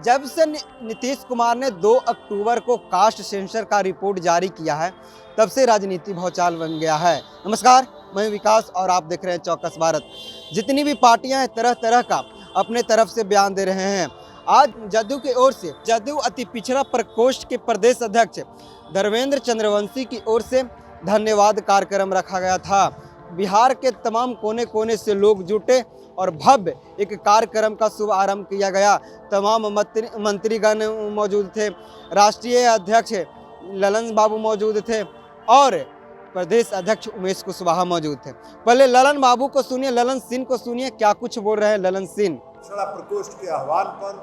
जब से नीतीश कुमार ने 2 अक्टूबर को कास्ट सेंसर का रिपोर्ट जारी किया है, तब से राजनीति भौचाल बन गया है। नमस्कार, मैं विकास और आप देख रहे हैं चौकस भारत। जितनी भी पार्टियां हैं, तरह तरह का अपने तरफ से बयान दे रहे हैं। आज जदयू की ओर से जदयू अति पिछड़ा प्रकोष्ठ के प्रदेश अध्यक्ष धर्मेंद्र चंद्रवंशी की ओर से धन्यवाद कार्यक्रम रखा गया था। बिहार के तमाम कोने कोने से लोग जुटे और भव्य एक कार्यक्रम का शुभारंभ किया गया। तमाम मंत्रीगण मौजूद थे, राष्ट्रीय अध्यक्ष ललन बाबू मौजूद थे और प्रदेश अध्यक्ष उमेश कुशवाहा मौजूद थे। पहले ललन बाबू को सुनिए, ललन सिंह को सुनिए, क्या कुछ बोल रहे हैं ललन सिंह। पिछड़ा प्रकोष्ठ के आह्वान पर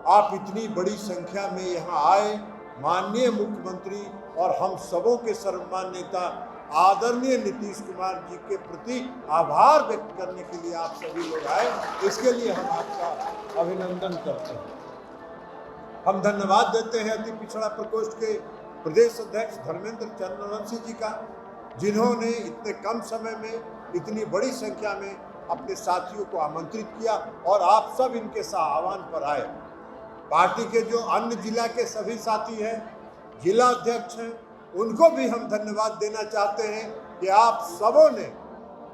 आप इतनी बड़ी संख्या में यहाँ आए। माननीय मुख्यमंत्री और हम सबों के सर्वमान्य नेता आदरणीय नीतीश कुमार जी के प्रति आभार व्यक्त करने के लिए आप सभी लोग आए, इसके लिए हम आपका अभिनंदन करते हैं। हम धन्यवाद देते हैं अति पिछड़ा प्रकोष्ठ के प्रदेश अध्यक्ष धर्मेंद्र चंद्रवंशी जी का, जिन्होंने इतने कम समय में इतनी बड़ी संख्या में अपने साथियों को आमंत्रित किया और आप सब इनके आह्वान पर आए। पार्टी के जो अन्य जिला के सभी साथी हैं, जिला अध्यक्ष हैं, उनको भी हम धन्यवाद देना चाहते हैं कि आप सबों ने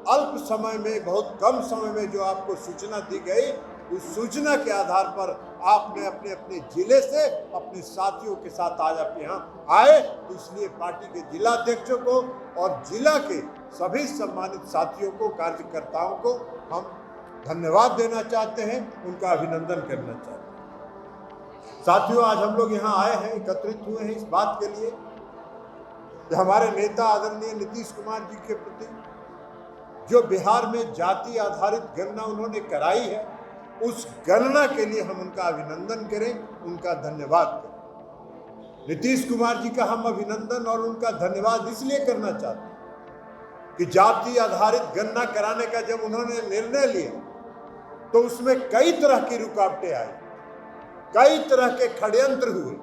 अल्प समय में, बहुत कम समय में जो आपको सूचना दी गई, उस सूचना के आधार पर आपने अपने अपने जिले से अपने साथियों के साथ आज आप यहाँ आए। तो इसलिए पार्टी के जिला अध्यक्षों को और जिला के सभी सम्मानित साथियों को, कार्यकर्ताओं को हम धन्यवाद देना चाहते हैं, उनका अभिनंदन करना चाहते हैं। साथियों, आज हम लोग यहाँ आए हैं, एकत्रित हुए हैं इस बात के लिए कि हमारे नेता आदरणीय नीतीश कुमार जी के प्रति जो बिहार में जाति आधारित गणना उन्होंने कराई है, उस गणना के लिए हम उनका अभिनंदन करें, उनका धन्यवाद करें। नीतीश कुमार जी का हम अभिनंदन और उनका धन्यवाद इसलिए करना चाहते हैं कि जाति आधारित गणना कराने का जब उन्होंने निर्णय लिया तो उसमें कई तरह की रुकावटें आई, कई तरह के षड्यंत्र हुए।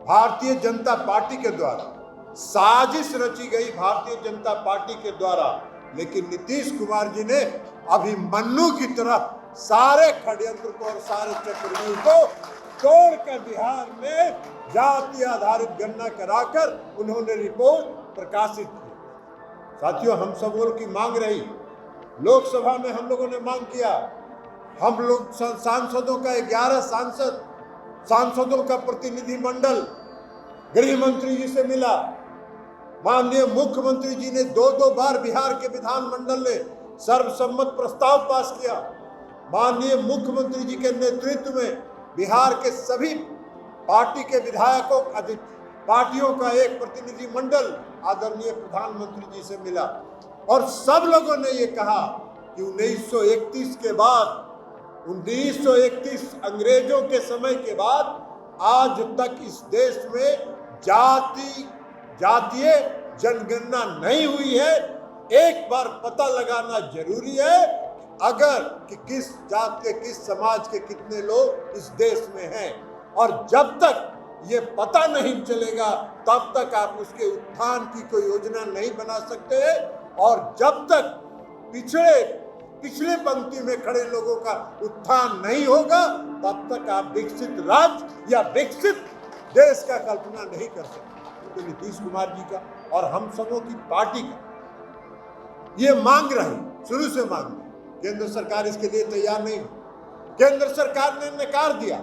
भारतीय जनता पार्टी के द्वारा साजिश रची गई, भारतीय जनता पार्टी के द्वारा, लेकिन नीतीश कुमार जी ने अभिमन्यु की तरह सारे षड्यंत्र को और सारे चक्रव्यूह को तोड़कर बिहार में जाति आधारित गणना कराकर उन्होंने रिपोर्ट प्रकाशित की। साथियों, हम सब लोगों की मांग रही, लोकसभा में हम लोगों ने मांग किया, हम लोग सांसदों का 11 सांसदों का प्रतिनिधि मंडल गृह मंत्री जी से मिला। माननीय मुख्यमंत्री जी ने 2-2 बार बिहार के विधानमंडल ने सर्वसम्मत प्रस्ताव पास किया। माननीय मुख्यमंत्री जी के नेतृत्व में बिहार के सभी पार्टी के विधायकों, पार्टियों का एक प्रतिनिधि मंडल आदरणीय प्रधानमंत्री जी से मिला और सब लोगों ने ये कहा कि 1931 के बाद, 1931 अंग्रेजों के समय के बाद आज तक इस देश में जातीय जनगणना नहीं हुई है। एक बार पता लगाना जरूरी है अगर कि किस जात के, किस समाज के कितने लोग इस देश में हैं, और जब तक ये पता नहीं चलेगा तब तक आप उसके उत्थान की कोई योजना नहीं बना सकते हैं। और जब तक पिछले पंक्ति में खड़े लोगों का उत्थान नहीं होगा तब तक आप विकसित राज्य या विकसित देश का कल्पना नहीं कर सकते। तो नीतीश कुमार जी का और हम सबों की पार्टी का ये मांग रही, शुरू से मांग रही। केंद्र सरकार इसके लिए तैयार नहीं हुई। केंद्र सरकार ने नकार दिया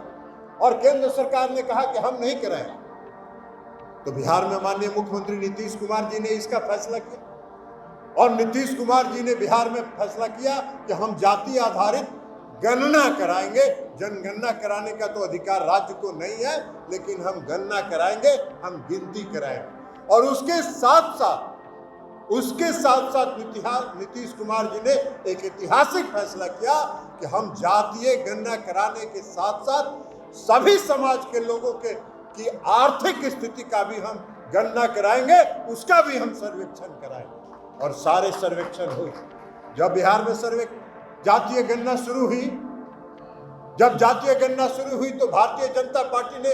और केंद्र सरकार ने कहा कि हम नहीं कराएंगे। तो बिहार में माननीय मुख्यमंत्री नीतीश कुमार जी ने इसका फैसला किया और नीतीश कुमार जी ने बिहार में फैसला किया कि हम जाति आधारित गणना कराएंगे। जनगणना कराने का तो अधिकार राज्य को नहीं है, लेकिन हम गणना कराएंगे, हम गिनती कराएंगे। और उसके साथ साथ नीतीश कुमार जी ने एक ऐतिहासिक फैसला किया कि हम जातीय गणना कराने के साथ साथ सभी समाज के लोगों की आर्थिक स्थिति का भी हम गणना कराएंगे, उसका भी हम सर्वेक्षण कराएंगे। और सारे सर्वेक्षण हुए। जब बिहार में जातीय गणना शुरू हुई, जब जातीय गणना शुरू हुई तो भारतीय जनता पार्टी ने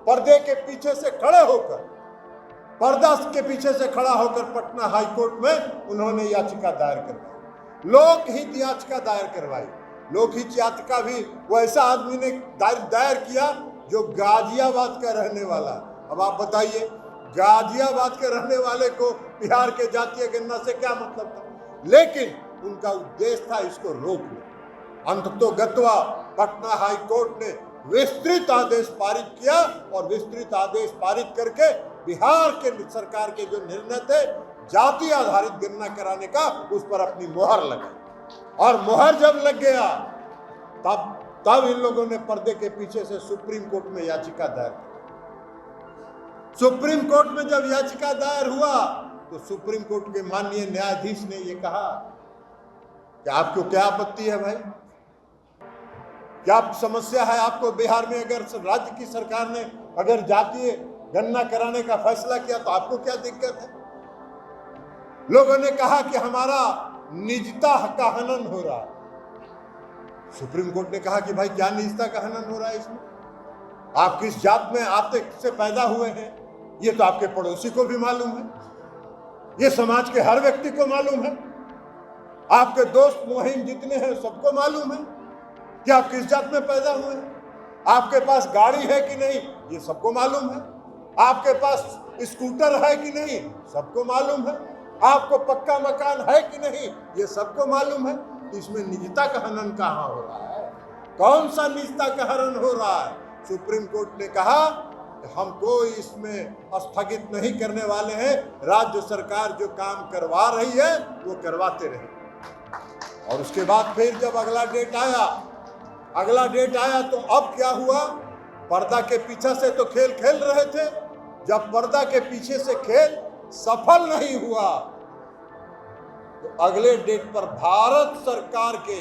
पर्दे के पीछे से खड़ा होकर पटना हाईकोर्ट में उन्होंने याचिका दायर करवाई, लोकहित याचिका दायर करवाई। लोकहित याचिका भी वैसा आदमी ने दायर किया जो गाजियाबाद का रहने वाला। अब आप बताइए, गाजियाबाद के रहने वाले को बिहार के जातीय गणना से क्या मतलब था? लेकिन उनका उद्देश्य था इसको रोकना। अंततोगत्वा पटना हाई कोर्ट ने विस्तृत आदेश पारित किया और विस्तृत आदेश पारित करके बिहार के सरकार के जो निर्णय थे जाति आधारित गणना कराने का, उस पर अपनी मोहर लगा। और मोहर जब लग गया तब इन लोगों ने पर्दे के पीछे से सुप्रीम कोर्ट में याचिका दायर की। सुप्रीम कोर्ट में जब याचिका दायर हुआ तो सुप्रीम कोर्ट के माननीय न्यायाधीश ने यह कहा कि आपको क्या आपत्ति है भाई, क्या समस्या है आपको बिहार में? अगर राज्य की सरकार ने अगर जातीय गणना कराने का फैसला किया तो आपको क्या दिक्कत है? लोगों ने कहा कि हमारा निजता का हनन हो रहा है। सुप्रीम कोर्ट ने कहा कि भाई क्या निजता का हनन हो रहा है इसमें? आप किस जात में आपसे से पैदा हुए हैं ये तो आपके पड़ोसी को भी मालूम है, ये समाज के हर व्यक्ति को मालूम है, आपके दोस्त मुहिम जितने हैं सबको मालूम है कि आप किस जात में पैदा हुए हैं। आपके पास गाड़ी है कि नहीं ये सबको मालूम है, आपके पास स्कूटर है कि नहीं सबको मालूम है, आपको पक्का मकान है कि नहीं ये सबको मालूम है। इसमें निजता का हनन कहाँ हो रहा है? कौन सा निजता का हनन हो रहा है? सुप्रीम कोर्ट ने कहा हम कोई इसमें स्थगित नहीं करने वाले हैं, राज्य सरकार जो काम करवा रही है वो करवाते रहे। और उसके बाद फिर जब अगला डेट आया तो अब क्या हुआ? पर्दा के पीछे से तो खेल खेल रहे थे, जब पर्दा के पीछे से खेल सफल नहीं हुआ तो अगले डेट पर भारत सरकार के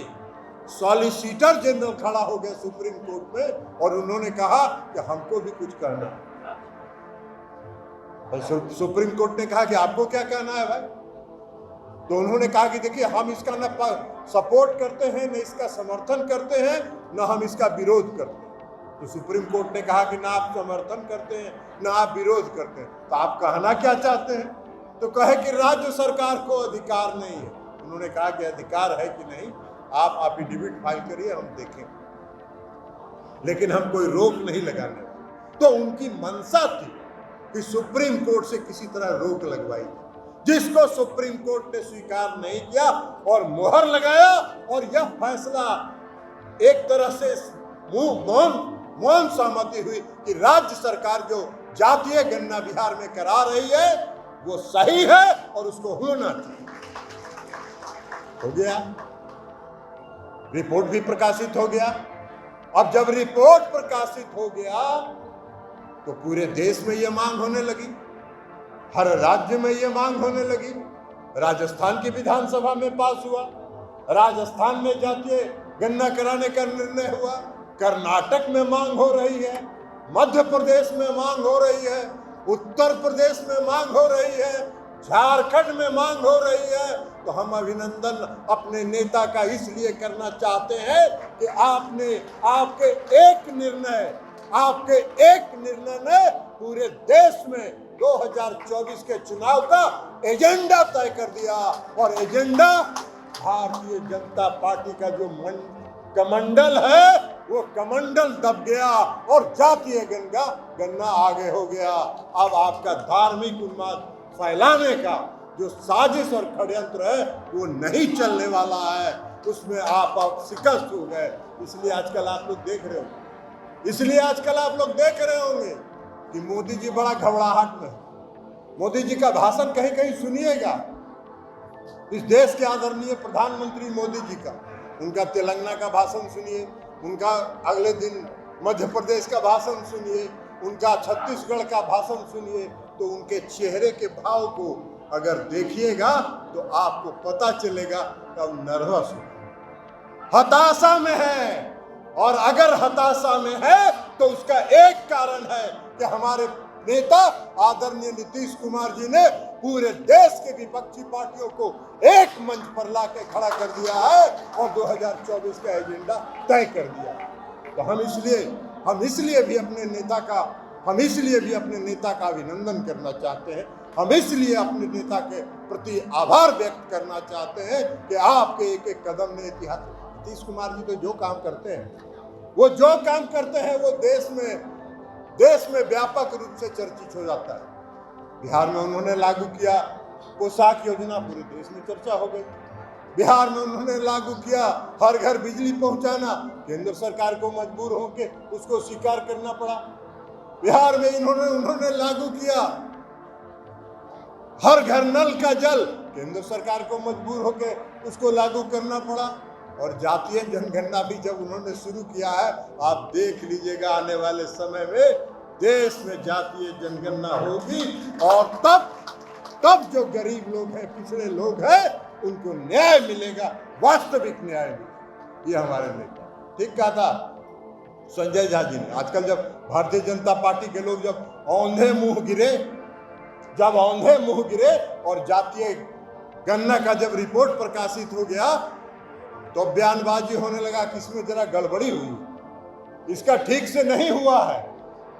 सॉलिसिटर जनरल खड़ा हो गया सुप्रीम कोर्ट में और उन्होंने कहा कि हमको भी कुछ करना है। सुप्रीम कोर्ट ने कहा कि आपको क्या कहना है भाई? तो उन्होंने कहा कि देखिए हम इसका न सपोर्ट करते हैं, न इसका समर्थन करते हैं, न हम इसका विरोध करते हैं। तो सुप्रीम कोर्ट ने कहा कि ना आप समर्थन करते हैं ना आप विरोध करते हैं, तो आप कहना क्या चाहते हैं? तो कहे कि राज्य सरकार को अधिकार नहीं है। उन्होंने कहा कि अधिकार है कि नहीं आप एफिडेविट फाइल करिए, हम देखें, लेकिन हम कोई रोक नहीं लगाने वाले। तो उनकी मंशा थी कि सुप्रीम कोर्ट से किसी तरह रोक लगवाई, जिसको सुप्रीम कोर्ट ने स्वीकार नहीं किया और मोहर लगाया। और यह फैसला एक तरह से मौन सहमति हुई कि राज्य सरकार जो जातीय गणना बिहार में करा रही है वो सही है और उसको होना चाहिए। हो गया, रिपोर्ट भी प्रकाशित हो गया। अब जब रिपोर्ट प्रकाशित हो गया तो पूरे देश में यह मांग होने लगी, हर राज्य में यह मांग होने लगी। राजस्थान की विधानसभा में पास हुआ, राजस्थान में जातीय गणना कराने का निर्णय हुआ, कर्नाटक में मांग हो रही है, मध्य प्रदेश में मांग हो रही है, उत्तर प्रदेश में मांग हो रही है, झारखंड में मांग हो रही है। तो हम अभिनंदन अपने नेता का इसलिए करना चाहते हैं कि आपके एक निर्णय ने पूरे देश में 2024 के चुनाव का एजेंडा तय कर दिया। और एजेंडा भारतीय जनता पार्टी का जो कमंडल है वो कमंडल दब गया और जातीय गणना आगे हो गया। अब आपका धार्मिक उन्माद फैलाने का जो साजिश और षड्यंत्र है वो नहीं चलने वाला है, उसमें आप शिकस्त हो गए। इसलिए आजकल आप लोग देख रहे होंगे कि मोदी जी बड़ा घबराहट में। मोदी जी का भाषण कहीं कहीं सुनिएगा, इस देश के आदरणीय प्रधानमंत्री मोदी जी का, उनका तेलंगाना का भाषण सुनिए, उनका अगले दिन मध्य प्रदेश का भाषण सुनिए, उनका छत्तीसगढ़ का भाषण सुनिए, तो उनके चेहरे के भाव को अगर देखिएगा तो आपको पता चलेगा कि अब नर्वस हो, हताशा में है। और अगर हताशा में है तो उसका एक कारण है कि हमारे नेता आदरणीय नीतीश कुमार जी ने पूरे देश के विपक्षी पार्टियों को एक मंच पर लाके खड़ा कर दिया है और 2024 का एजेंडा तय कर दिया। तो हम इसलिए भी अपने नेता का अभिनंदन करना चाहते हैं। हम इसलिए अपने नेता के प्रति आभार व्यक्त करना चाहते हैं कि आपके एक एक कदम ने नीतीश कुमार जी तो जो काम करते हैं वो देश में देश में व्यापक रूप से चर्चित हो जाता है। बिहार में उन्होंने लागू किया पोशाक योजना, पूरे देश में चर्चा हो गई। बिहार में उन्होंने लागू किया हर घर बिजली पहुंचाना, केंद्र सरकार को मजबूर होकर उसको स्वीकार करना पड़ा। बिहार में उन्होंने लागू किया हर घर नल का जल, केंद्र सरकार को मजबूर होकर उसको लागू करना पड़ा। और जातीय जनगणना भी जब उन्होंने शुरू किया है, आप देख लीजिएगा आने वाले समय में देश में जातीय जनगणना होगी और तब जो गरीब लोग हैं, पिछड़े लोग हैं, उनको न्याय मिलेगा, वास्तविक न्याय मिलेगा। ये हमारे नेता ठीक कहा था संजय झा जी ने। आजकल जब भारतीय जनता पार्टी के लोग जब औंधे मुंह गिरे और जातीय गणना का जब रिपोर्ट प्रकाशित हो गया तो बयानबाजी होने लगा कि इसमें जरा गड़बड़ी हुई, इसका ठीक से नहीं हुआ है।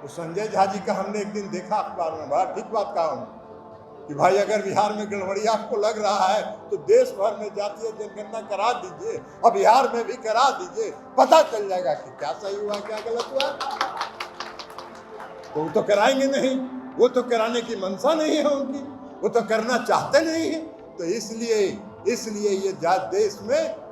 तो संजय झा जी का हमने एक दिन देखा अखबार में, बड़ा ठीक बात कहा उन्होंने कि भाई अगर बिहार में गड़बड़ी आपको लग रहा है तो देश भर में जातीय जनगणना करा दीजिए और बिहार में भी करा दीजिए, पता चल जाएगा कि क्या सही हुआ क्या गलत हुआ। तो वो तो कराएंगे नहीं, वो तो कराने की मंशा नहीं है उनकी, वो तो करना चाहते नहीं है। तो इसलिए ये देश में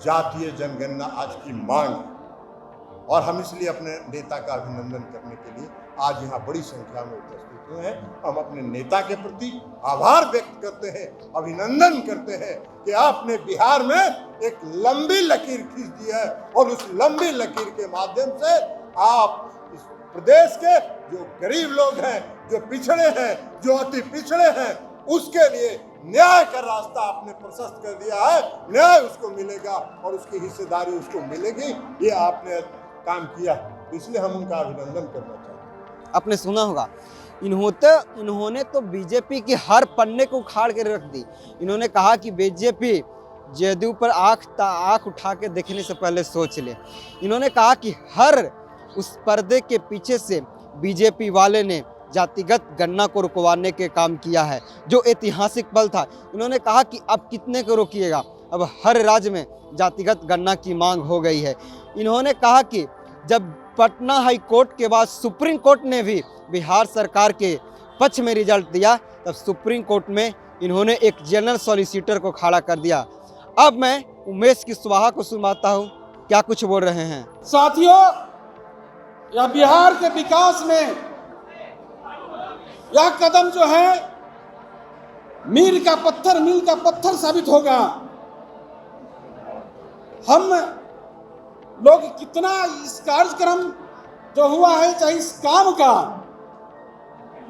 जातीय जनगणना आज की मांग है और हम इसलिए अपने नेता का अभिनंदन करने के लिए आज यहाँ बड़ी संख्या में उपस्थित हुए हैं। हम अपने नेता के प्रति आभार व्यक्त करते हैं, अभिनंदन करते हैं कि आपने बिहार में एक लंबी लकीर खींच दी है और उस लंबी लकीर के माध्यम से आप इस प्रदेश के जो गरीब लोग हैं, जो पिछड़े हैं, जो अति पिछड़े हैं, उसके लिए न्याय का रास्ता आपने प्रशस्त कर दिया है। न्याय उसको मिलेगा और उसकी हिस्सेदारी उसको मिलेगी। ये आपने काम किया, इसलिए हम उनका अभिनंदन करना चाहते हैं। आपने सुना होगा, इन्होंने तो बीजेपी की हर पन्ने को उखाड़ के रख दी। इन्होंने कहा कि बीजेपी जदयू पर आंख उठा के देखने से पहले सोच ले। इन्होंने कहा कि हर उस पर्दे के पीछे से बीजेपी वाले ने जातिगत गणना को रुकवाने के काम किया है, जो ऐतिहासिक पल था। इन्होंने कहा कि अब कितने को रोकिएगा, अब हर राज्य में जातिगत गणना की मांग हो गई है। इन्होंने कहा कि जब पटना हाई कोर्ट के बाद सुप्रीम कोर्ट ने भी बिहार सरकार के पक्ष में रिजल्ट दिया, तब सुप्रीम कोर्ट में इन्होंने एक जनरल सॉलिसिटर को खड़ा कर दिया। अब मैं उमेश कुशवाहा को सुनाता हूँ क्या कुछ बोल रहे हैं। साथियों, यह बिहार के विकास में यह कदम जो है मील का पत्थर साबित होगा। हम लोग कितना इस कार्यक्रम जो हुआ है, चाहे इस काम का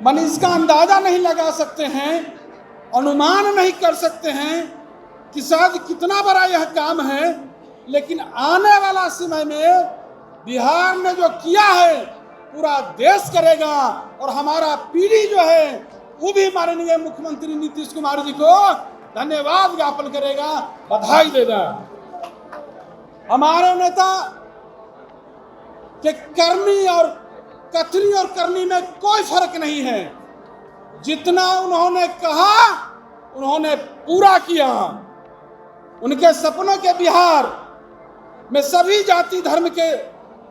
मन इसका अंदाजा नहीं लगा सकते हैं, अनुमान नहीं कर सकते हैं कि शायद कितना बड़ा यह काम है। लेकिन आने वाला समय में बिहार ने जो किया है पूरा देश करेगा और हमारा पीढ़ी जो है वो भी माननीय मुख्यमंत्री नीतीश कुमार जी को धन्यवाद ज्ञापन करेगा, बधाई देगा। हमारे नेता के करनी और कथनी और करनी में कोई फर्क नहीं है। जितना उन्होंने कहा उन्होंने पूरा किया। उनके सपनों के बिहार में सभी जाति धर्म के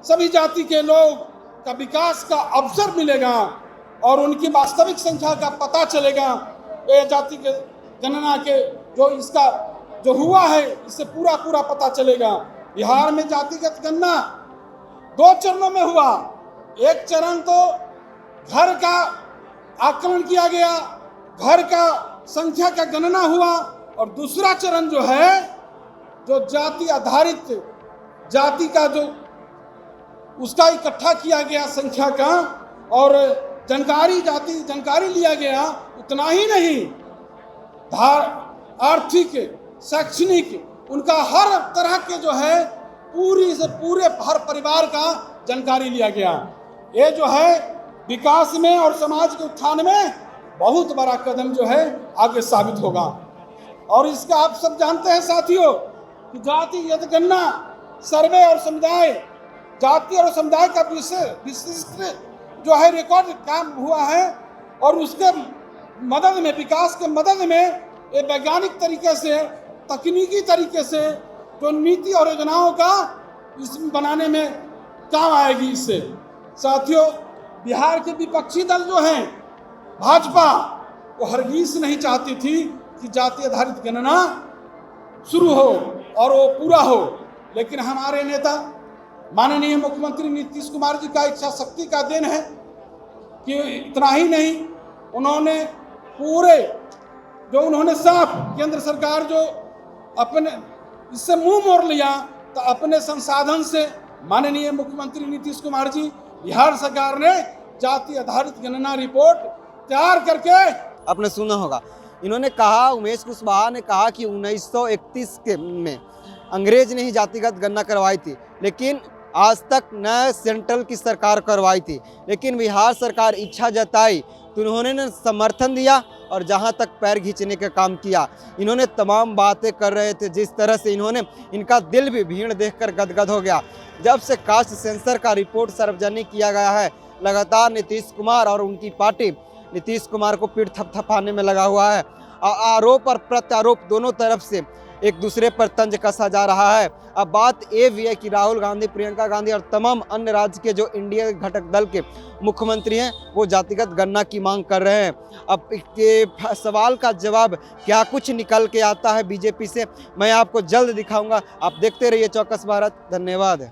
सभी जाति के लोग का विकास का अवसर मिलेगा और उनकी वास्तविक संख्या का पता चलेगा। ये जाति के गणना के जो इसका जो हुआ है इससे पूरा पता चलेगा। बिहार में जातिगत गणना 2 चरणों में हुआ। एक चरण तो घर का आकलन किया गया, घर का संख्या का गणना हुआ, और दूसरा चरण जो है जो जाति आधारित जाति का जो उसका इकट्ठा किया गया संख्या का और जानकारी लिया गया। उतना ही नहीं, आर्थिक शैक्षणिक उनका हर तरह के जो है पूरी से पूरे हर परिवार का जानकारी लिया गया। ये जो है विकास में और समाज के उत्थान में बहुत बड़ा कदम जो है आगे साबित होगा। और इसका आप सब जानते हैं साथियों कि जाति जनगणना सर्वे और समुदाय जाति और समुदाय का विशिष्ट जो है रिकॉर्ड काम हुआ है और उसके मदद में विकास के मदद में ये वैज्ञानिक तरीके से तकनीकी तरीके से जो नीति और योजनाओं का इस बनाने में काम आएगी। इससे साथियों, बिहार के विपक्षी दल जो हैं, भाजपा, वो हरगिज नहीं चाहती थी कि जाति आधारित गणना शुरू हो और वो पूरा हो। लेकिन हमारे नेता माननीय मुख्यमंत्री नीतीश कुमार जी का इच्छा शक्ति का देन है कि इतना ही नहीं, उन्होंने पूरे जो उन्होंने साफ केंद्र सरकार जो अपने इससे मुंह मोड़ लिया, तो अपने संसाधन से माननीय मुख्यमंत्री नीतीश कुमार जी, बिहार सरकार ने जाति आधारित गणना रिपोर्ट तैयार करके, आपने सुना होगा, इन्होंने कहा, उमेश कुशवाहा ने कहा कि 1931 के में अंग्रेज ने ही जातिगत गणना करवाई थी, लेकिन आज तक न सेंट्रल की सरकार करवाई थी। लेकिन बिहार सरकार इच्छा जताई तो उन्होंने न समर्थन दिया और जहां तक पैर खींचने का काम किया। इन्होंने तमाम बातें कर रहे थे, जिस तरह से इनका दिल भी भीड़ देखकर गदगद हो गया। जब से कास्ट सेंसर का रिपोर्ट सार्वजनिक किया गया है, लगातार नीतीश कुमार और उनकी पार्टी नीतीश कुमार को पीठ थपथपाने में लगा हुआ है। आरोप और प्रत्यारोप दोनों तरफ से एक दूसरे पर तंज कसा जा रहा है। अब बात ये भी है कि राहुल गांधी, प्रियंका गांधी और तमाम अन्य राज्य के जो इंडिया घटक दल के मुख्यमंत्री हैं, वो जातिगत गणना की मांग कर रहे हैं। अब के सवाल का जवाब क्या कुछ निकल के आता है बीजेपी से, मैं आपको जल्द दिखाऊंगा। आप देखते रहिए चौकस भारत। धन्यवाद।